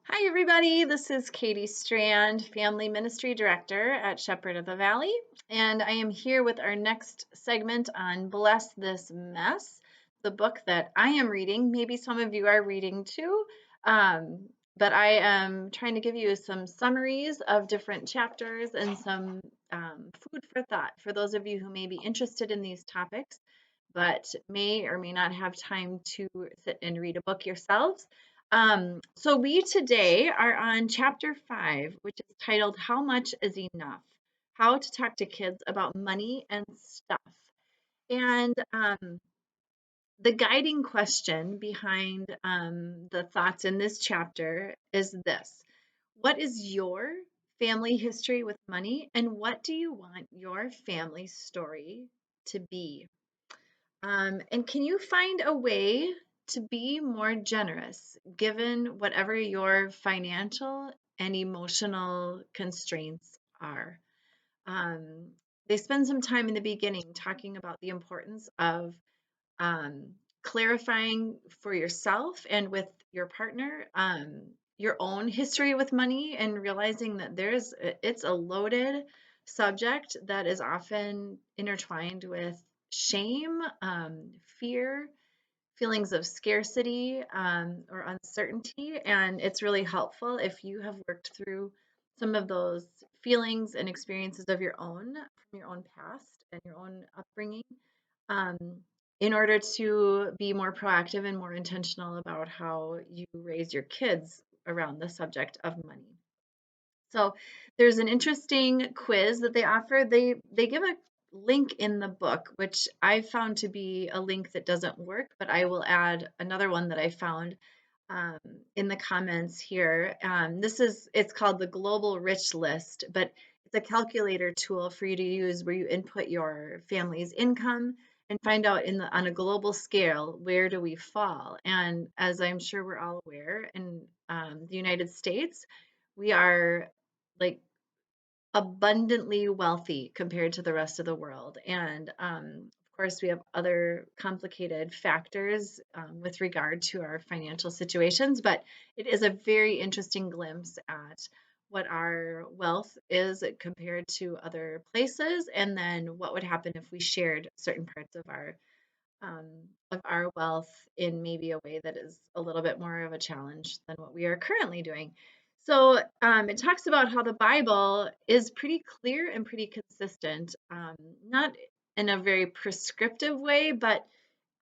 Hi, everybody. This is Katie Strand, Family Ministry Director at Shepherd of the Valley, and I am here with our next segment on Bless This Mess, the book that I am reading. Maybe some of you are reading too, but I am trying to give you some summaries of different chapters and some food for thought for those of you who may be interested in these topics, but may or may not have time to sit and read a book yourselves. So we today are on chapter 5, which is titled How Much is Enough? How to Talk to Kids About Money and Stuff. And the guiding question behind the thoughts in this chapter is this: what is your family history with money, and what do you want your family story to be? And can you find a way to be more generous given whatever your financial and emotional constraints are? Um, they spend some time in the beginning talking about the importance of um, clarifying for yourself and with your partner your own history with money, and realizing that it's a loaded subject that is often intertwined with shame, fear, feelings of scarcity, or uncertainty. And it's really helpful if you have worked through some of those feelings and experiences of your own from your own past and your own upbringing, um, in order to be more proactive and more intentional about how you raise your kids around the subject of money. So there's an interesting quiz that they offer. They give a link in the book, which I found to be a link that doesn't work, but I will add another one that I found um, in the comments here. It's called the Global Rich List, but it's a calculator tool for you to use where you input your family's income and find out on a global scale, where do we fall? And as I'm sure we're all aware, in the United States, we are like abundantly wealthy compared to the rest of the world. And of course, we have other complicated factors with regard to our financial situations, but it is a very interesting glimpse at what our wealth is compared to other places, and then what would happen if we shared certain parts um, of our wealth in maybe a way that is a little bit more of a challenge than what we are currently doing. So it talks about how the Bible is pretty clear and pretty consistent, not in a very prescriptive way, but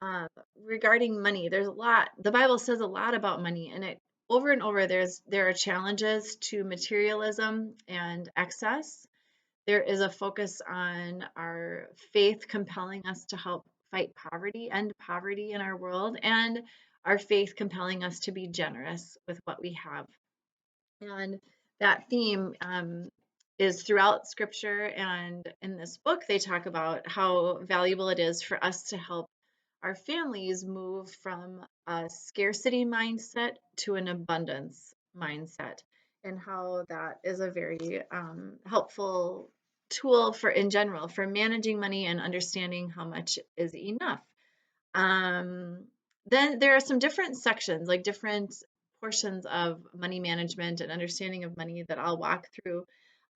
um, regarding money. There's a lot. The Bible says a lot about money, and it over and over. There are challenges to materialism and excess. There is a focus on our faith compelling us to help fight poverty, end poverty in our world, and our faith compelling us to be generous with what we have. And that theme is throughout scripture. And in this book, they talk about how valuable it is for us to help our families move from a scarcity mindset to an abundance mindset, and how that is a very helpful tool for in general for managing money and understanding how much is enough. um, then there are some different sections, like different portions of money management and understanding of money, that I'll walk through.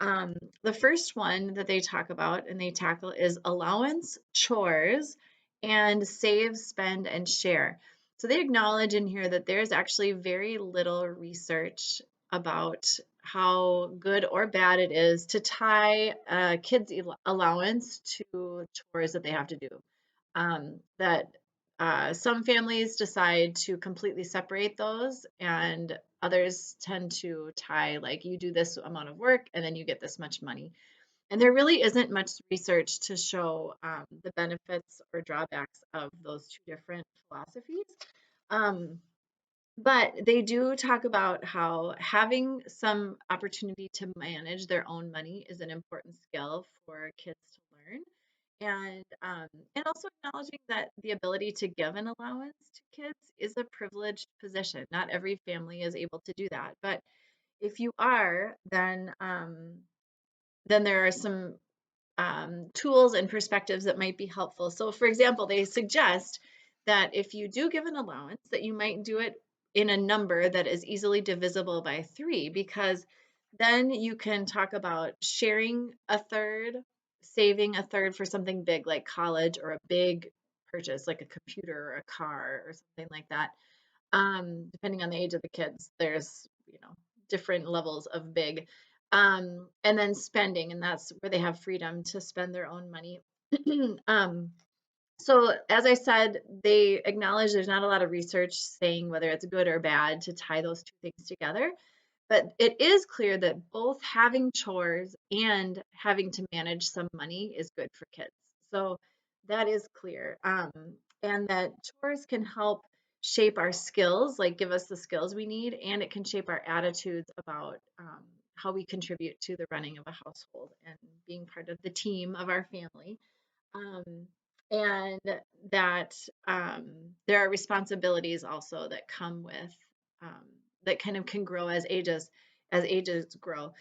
The first one that they talk about and they tackle is allowance, chores, and save, spend, and share. So they acknowledge in here that there's actually very little research about how good or bad it is to tie a kid's allowance to chores that they have to do. That some families decide to completely separate those, and others tend to tie, like, you do this amount of work and then you get this much money. And there really isn't much research to show the benefits or drawbacks of those two different philosophies. Um, but they do talk about how having some opportunity to manage their own money is an important skill for kids to learn, and also acknowledging that the ability to give an allowance to kids is a privileged position. Not every family is able to do that, but if you are, then there are some tools and perspectives that might be helpful. So, for example, they suggest that if you do give an allowance, that you might do it in a number that is easily divisible by 3, because then you can talk about sharing a third, saving a third for something big like college or a big purchase like a computer or a car or something like that. Depending on the age of the kids, there's, different levels of big. And then spending, and that's where they have freedom to spend their own money. um, so, as I said, they acknowledge there's not a lot of research saying whether it's good or bad to tie those two things together. But it is clear that both having chores and having to manage some money is good for kids. So that is clear. And that chores can help shape our skills, like give us the skills we need, and it can shape our attitudes about how we contribute to the running of a household and being part of the team of our family. Um, and that there are responsibilities also that come with um, that kind of can grow as ages grow.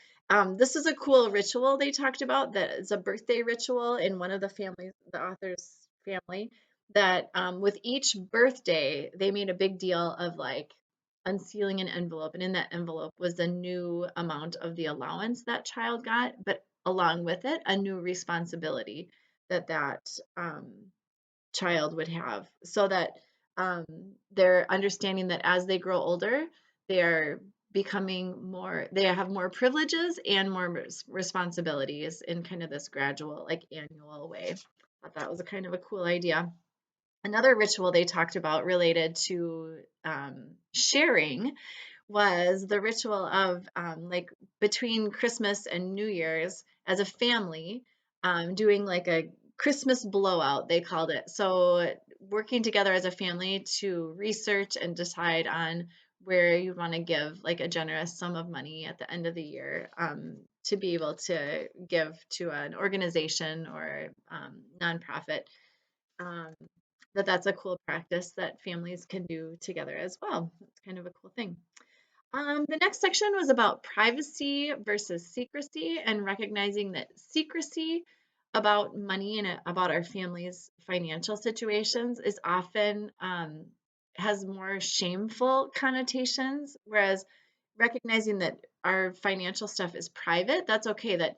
This is a cool ritual they talked about that is a birthday ritual in one of the author's family, that with each birthday they made a big deal of like unsealing an envelope, and in that envelope was a new amount of the allowance that child got, but along with it a new responsibility that um, child would have, so that um, they're understanding that as they grow older, they are they have more privileges and more responsibilities in kind of this gradual, like annual way. I thought that was a kind of a cool idea. Another ritual they talked about related to sharing was the ritual of like between Christmas and New Year's as a family, doing like a Christmas blowout, they called it. So working together as a family to research and decide on where you want to give like a generous sum of money at the end of the year, to be able to give to an organization or nonprofit. Um, that's a cool practice that families can do together as well. It's kind of a cool thing. The next section was about privacy versus secrecy, and recognizing that secrecy about money and about our family's financial situations is often has more shameful connotations, whereas recognizing that our financial stuff is private, that's okay. That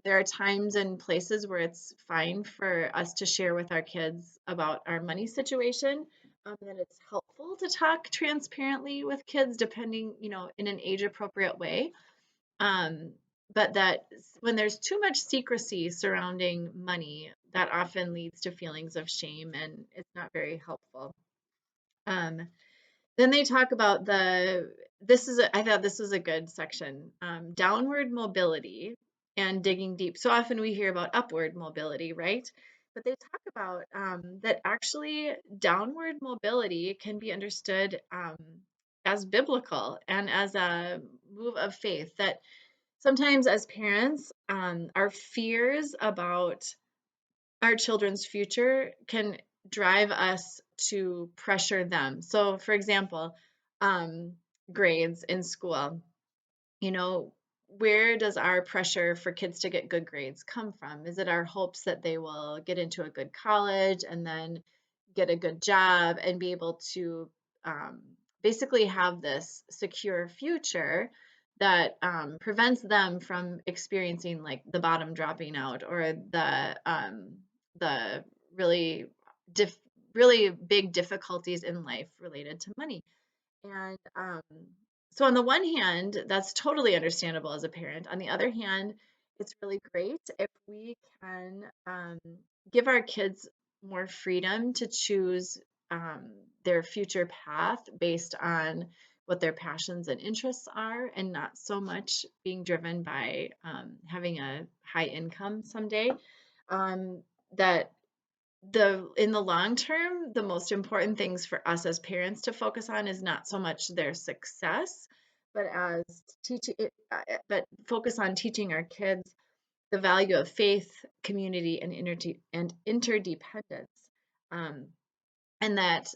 there are times and places where it's fine for us to share with our kids about our money situation, that it's helpful to talk transparently with kids, depending, in an age appropriate way. Um, but that when there's too much secrecy surrounding money, that often leads to feelings of shame and it's not very helpful. Um, then they talk about I thought this was a good section, downward mobility and digging deep. So often we hear about upward mobility, right? But they talk about that actually downward mobility can be understood as biblical and as a move of faith. That sometimes as parents, our fears about our children's future can drive us to pressure them. So, for example, um, grades in school, you know, where does our pressure for kids to get good grades come from? Is it our hopes that they will get into a good college and then get a good job and be able to um, basically have this secure future that prevents them from experiencing like the bottom dropping out, or the really dif- really big difficulties in life related to money? And so, on the one hand, that's totally understandable as a parent. On the other hand, it's really great if we can give our kids more freedom to choose their future path based on what their passions and interests are, and not so much being driven by having a high income someday. That in the long term, the most important things for us as parents to focus on is not so much their success, but as teaching it, but focus on teaching our kids the value of faith, community, and interdependence. Um, and that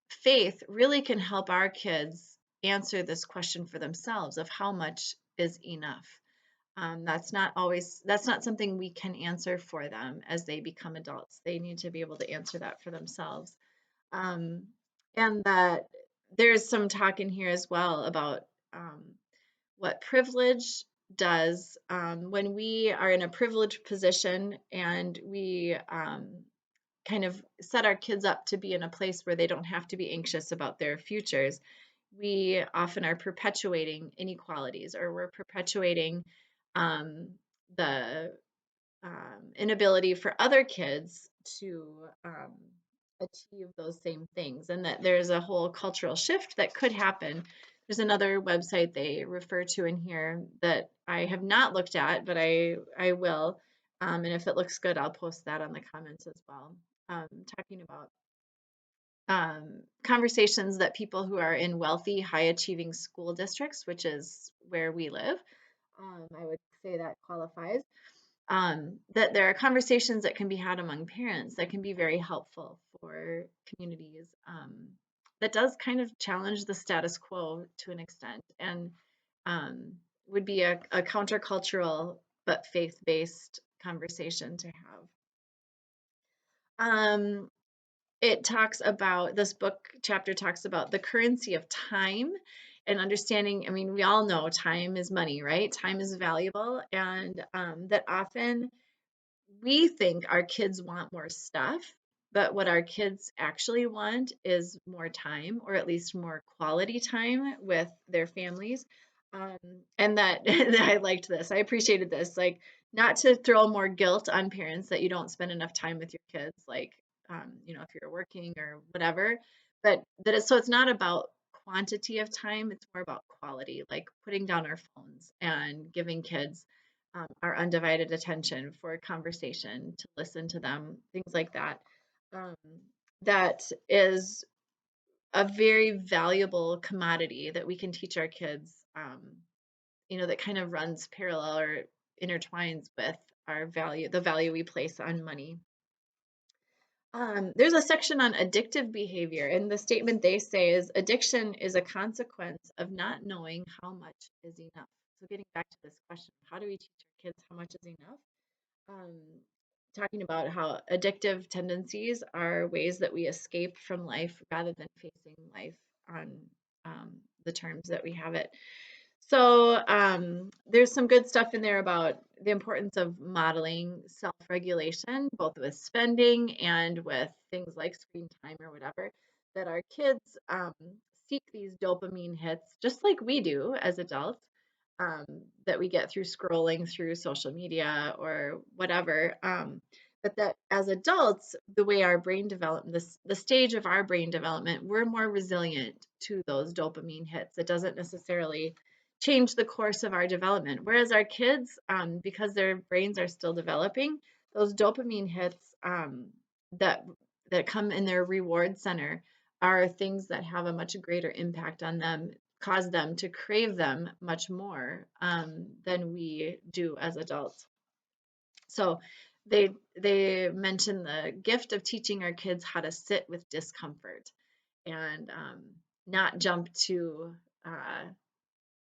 faith really can help our kids answer this question for themselves of how much is enough. That's not something we can answer for them as they become adults. They need to be able to answer that for themselves. Um, and that there's some talk in here as well about um, what privilege does when we are in a privileged position and we kind of set our kids up to be in a place where they don't have to be anxious about their futures. We often are perpetuating inequalities, or we're perpetuating um, the inability for other kids to achieve those same things, and that there's a whole cultural shift that could happen. There's another website they refer to in here that I have not looked at, but I will. And if it looks good, I'll post that on the comments as well. Talking about conversations that people who are in wealthy, high achieving school districts, which is where we live, I would say that qualifies. That there are conversations that can be had among parents that can be very helpful for communities. That does kind of challenge the status quo to an extent, and would be a countercultural but faith-based conversation to have. Um, it talks about, this book chapter talks about the currency of time and understanding. I mean, we all know time is money, right? Time is valuable, and that often we think our kids want more stuff, but what our kids actually want is more time, or at least more quality time with their families. Um, and that I liked this. I appreciated this. Like, not to throw more guilt on parents that you don't spend enough time with your kids, like, if you're working or whatever, but that it's, so it's not about quantity of time, it's more about quality, like putting down our phones and giving kids our undivided attention for a conversation, to listen to them, things like that. Um, that is a very valuable commodity that we can teach our kids, that kind of runs parallel or intertwines with our value, the value we place on money. There's a section on addictive behavior, and the statement they say is addiction is a consequence of not knowing how much is enough. So, getting back to this question, how do we teach our kids how much is enough? um, Talking about how addictive tendencies are ways that we escape from life rather than facing life on the terms that we have it. So there's some good stuff in there about the importance of modeling self-regulation, both with spending and with things like screen time or whatever, that our kids seek these dopamine hits just like we do as adults, um, that we get through scrolling through social media or whatever. But that as adults, the way our brain development, the stage of our brain development, we're more resilient to those dopamine hits. It doesn't necessarily change the course of our development. Whereas our kids, because their brains are still developing, those dopamine hits that that come in their reward center are things that have a much greater impact on them, cause them to crave them much more than we do as adults. So they mention the gift of teaching our kids how to sit with discomfort and not jump to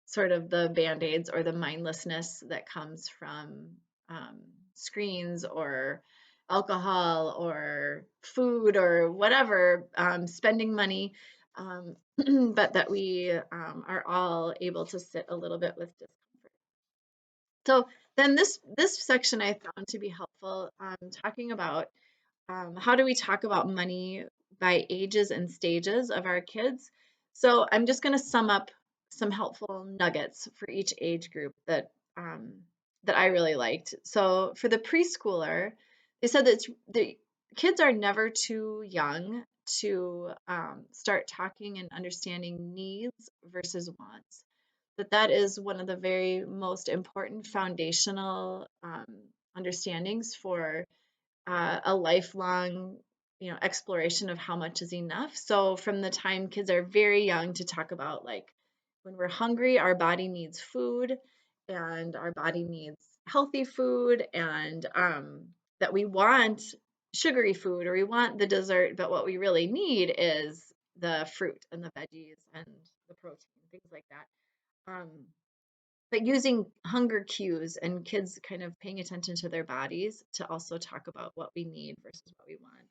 sort of the band-aids or the mindlessness that comes from um, screens or alcohol or food or whatever, spending money, but that we are all able to sit a little bit with discomfort. So then this section I found to be helpful, talking about how do we talk about money by ages and stages of our kids? So I'm just going to sum up some helpful nuggets for each age group that I really liked. So for the preschooler, they said that the kids are never too young to start talking and understanding needs versus wants. That is one of the very most important foundational understandings for a lifelong, exploration of how much is enough. So from the time kids are very young, to talk about, like, when we're hungry, our body needs food, and our body needs healthy food, and that we want sugary food or we want the dessert, but what we really need is the fruit and the veggies and the protein, things like that. But using hunger cues and kids kind of paying attention to their bodies to also talk about what we need versus what we want.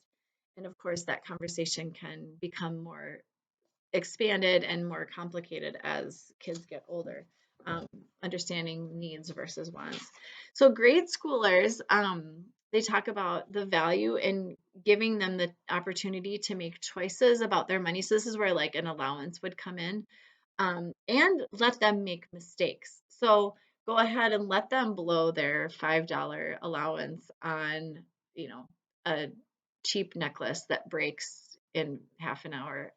And of course, that conversation can become more expanded and more complicated as kids get older, understanding needs versus wants. So grade schoolers, they talk about the value in giving them the opportunity to make choices about their money. So this is where like an allowance would come in, and let them make mistakes. So go ahead and let them blow their $5 allowance on, a cheap necklace that breaks in half an hour.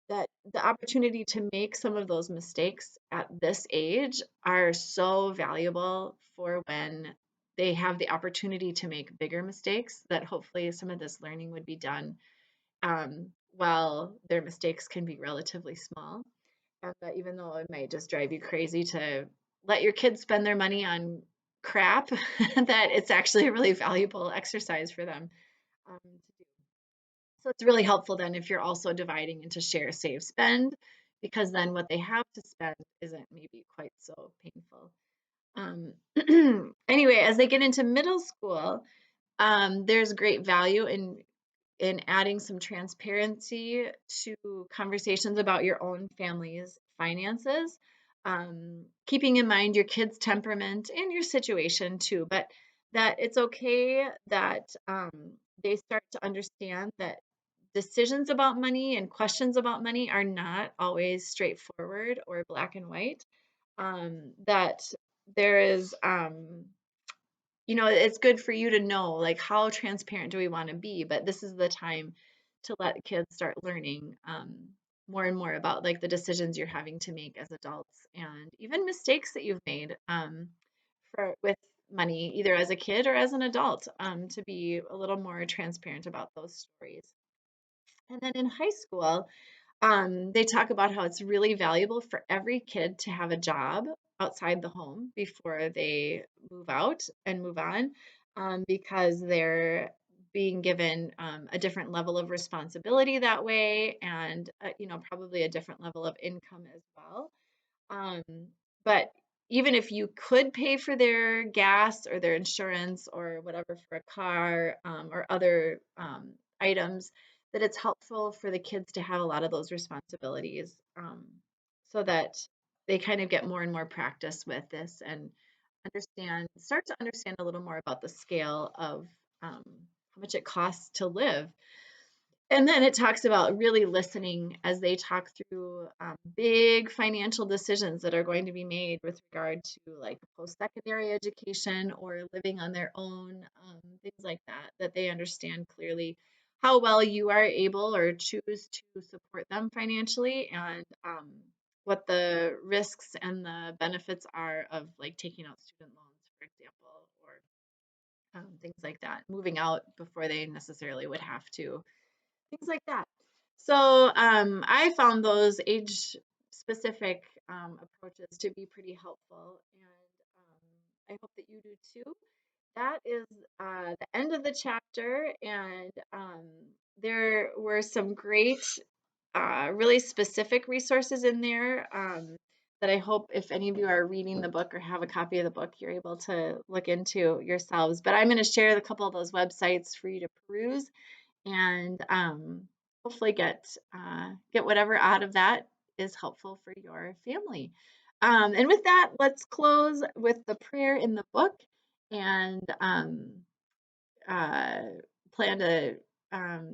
That the opportunity to make some of those mistakes at this age are so valuable for when they have the opportunity to make bigger mistakes, that hopefully some of this learning would be done, while their mistakes can be relatively small. And that even though it might just drive you crazy to let your kids spend their money on crap, that it's actually a really valuable exercise for them, to do. So it's really helpful then if you're also dividing into share, save, spend, because then what they have to spend isn't maybe quite so painful. Anyway, as they get into middle school, there's great value in adding some transparency to conversations about your own family's finances, keeping in mind your kid's temperament and your situation too, but that it's okay that, they start to understand that decisions about money and questions about money are not always straightforward or black and white. That there is, it's good for you to know, like, how transparent do we want to be, but this is the time to let kids start learning, more and more about like the decisions you're having to make as adults, and even mistakes that you've made, for with money, either as a kid or as an adult, to be a little more transparent about those stories. And then in high school, they talk about how it's really valuable for every kid to have a job outside the home before they move out and move on, because they're being given, a different level of responsibility that way, and probably a different level of income as well. Um, but even if you could pay for their gas or their insurance or whatever for a car, or other, items, that it's helpful for the kids to have a lot of those responsibilities, so that they kind of get more and more practice with this and start to understand a little more about the scale of, how much it costs to live. And then it talks about really listening as they talk through, big financial decisions that are going to be made with regard to like post-secondary education or living on their own, things like that, that they understand clearly how well you are able or choose to support them financially, and, what the risks and the benefits are of like taking out student loans, for example, or, things like that, moving out before they necessarily would have to, things like that. So, I found those age specific, approaches to be pretty helpful, and, I hope that you do too. That is, the end of the chapter, and, there were some great, really specific resources in there, that I hope if any of you are reading the book or have a copy of the book, you're able to look into yourselves. But I'm going to share a couple of those websites for you to peruse, and, hopefully get whatever out of that is helpful for your family. And with that, let's close with the prayer in the book, and, uh, plan to,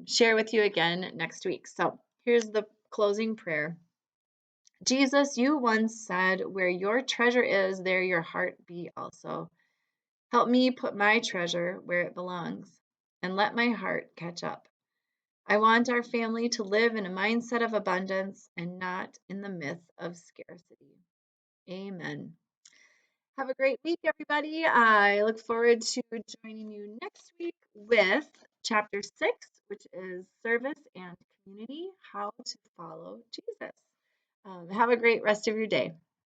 share with you again next week. So here's the closing prayer. Jesus, you once said, "Where your treasure is, there your heart be also." Help me put my treasure where it belongs, and let my heart catch up. I want our family to live in a mindset of abundance and not in the myth of scarcity. Amen. Have a great week, everybody. I look forward to joining you next week with chapter 6, which is Service and Community, How to Follow Jesus. Have a great rest of your day.